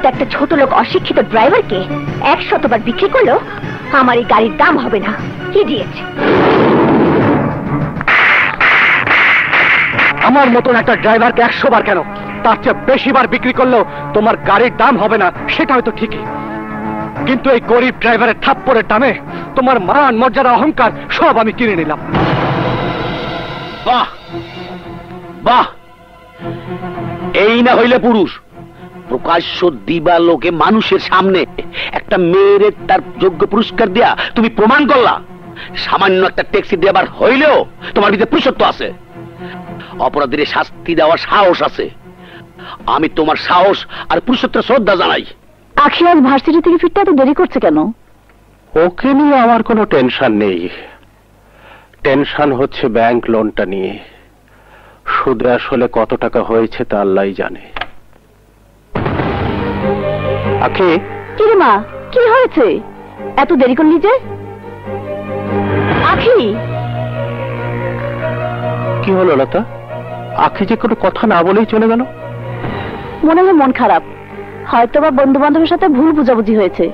মতো একটা ছোট লোক অশিক্ষিত ড্রাইভারকে 100 বার বিক্রি করলো, আমার এই গাড়ির দাম হবে না। ইডিয়েট। আমার মতন একটা ড্রাইভারকে 100 বার কেন, তার চেয়ে বেশি বার বিক্রি করলেও তোমার গাড়ির দাম হবে না, সেটা হয়তো ঠিকই, কিন্তু এই গরিব ড্রাইভারের থাপ্পড়ের দামে তোমার মান মর্যাদা অহংকার সব আমি কিনে নিলাম। বাহ বাহ, এই না হইলে পুরুষ। প্রকাশ্য দিবা লোকে মানুষের সামনে একটা মেয়ের তার যোগ্য পুরস্কার দেয়া তুমি প্রমাণ করলা। সামান্য একটা ট্যাক্সি দেবার হইলেও তোমার ভিতরে পুরুষত্ব আছে, অপরাধীর শাস্তি দেওয়ার সাহস আছে। আমি তোমার সাহস আর পুরুষত্বের শ্রদ্ধা জানাই। আখি আজ ভার্সিটি থেকে ফিরতে এত দেরি করছে কেন? ওকে নিয়ে আমার কোনো টেনশন নেই, টেনশন হচ্ছে ব্যাংক লোনটা নিয়ে। সুদে আসলে কত টাকা হয়েছে তা আল্লাহই জানে। আখি, কি রে মা, কি হয়েছে? এত দেরি করলি যে? আখি, কি হলো লতা? আখি যে কোনো কথা না বলেই চলে গেল। মনে হয় মন খারাপ, হয়তো বা বন্ধু বান্ধবের সাথে ভুল বুঝাবুঝি হয়েছে।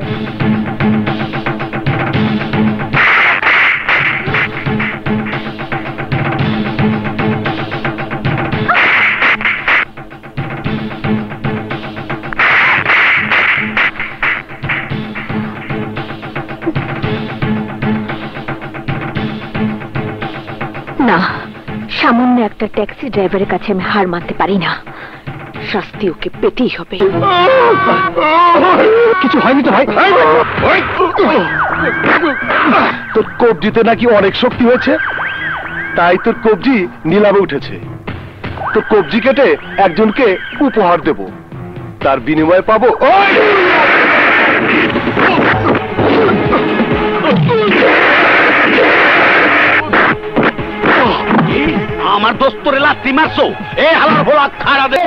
না, সামান্য একটা ট্যাক্সি ড্রাইভারের কাছে আমি হার মানতে পারি না। শাস্তি ওকে পেতেই হবে। কিছু হয়নি তো ভাই? তোর কবজিতে নাকি অনেক শক্তি হয়েছে, তাই তোর কবজি নিলামে উঠেছে। তোর কবজি কেটে একজনকে উপহার দেব, তার বিনিময়ে পাবো আমার দোস্তরে লাত্তি মারছো, এ হালার ভোলা খাড়া দে।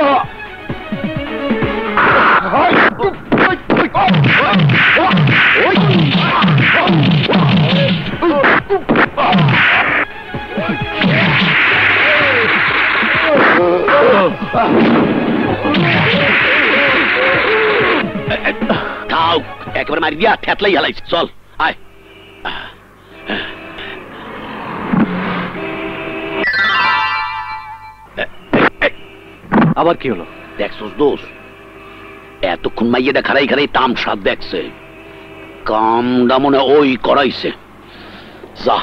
তাও একেবারে মারি দিয়া ঠেতলাই হালাইছে। চল আয়। আবার কি হলো? দেখছোস দোষ, এতক্ষণ মাইয়েটা খারাই খারাই তামসা দেখছে, কামটা মনে ওই করাইছে। যা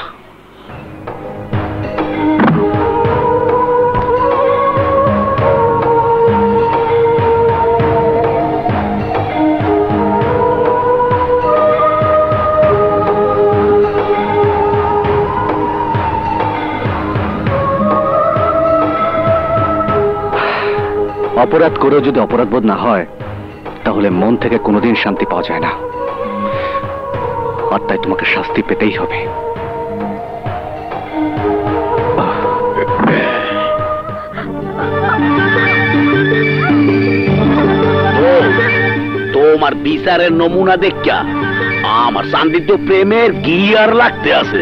অপরাধ করেও যদি অপরাধবোধ না হয়, তাহলে মন থেকে কোনোদিন শান্তি পাওয়া যায় না। আর তাই তোমাকে শাস্তি পেতেই হবে। তোমার বিচারের নমুনা দেখা আমার শান্তিতে প্রেমের গিয়ার লাগতে আছে।